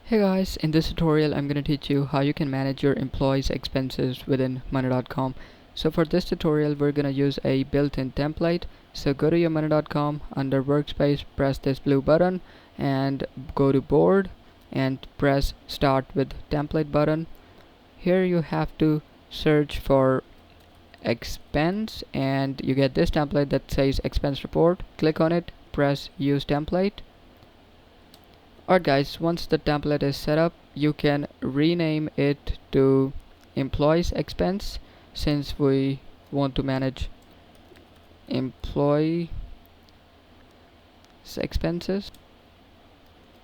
Hey guys, in this tutorial I'm going to teach you how you can manage your employees' expenses within money.com. So for this tutorial we're going to use a built-in template. So go to your money.com, under workspace press this blue button and go to board and press start with template button. Here you have to search for expense and you get this template that says expense report. Click on it, press use template. Alright guys, once the template is set up, you can rename it to employees expense, since we want to manage employee expenses.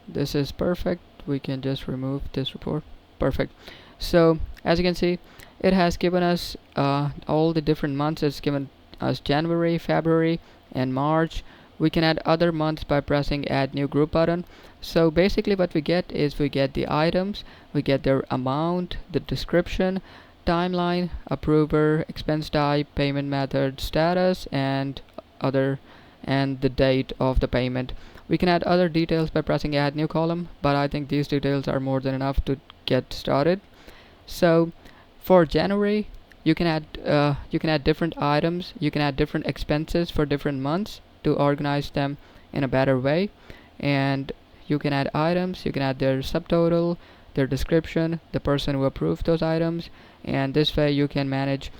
This is perfect. We can just remove this report. Perfect. So as you can see, it has given us all the different months. It's given us January, February and March. We can add other months by pressing add new group button. So basically what we get is we get the items, we get their amount, the description, timeline, approver, expense type, payment method, status and other, and the date of the payment. We can add other details by pressing add new column, but I think these details are more than enough to get started. So for January you can add different items, you can add different expenses for different months to organize them in a better way. And you can add items, you can add their subtotal, their description, the person who approved those items, and this way you can manage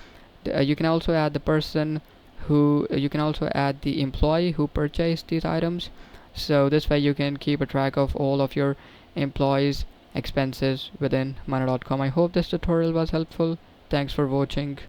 you can also add the person who you can also add the employee who purchased these items. So this way you can keep a track of all of your employees expenses within money.com. I hope this tutorial was helpful. Thanks for watching.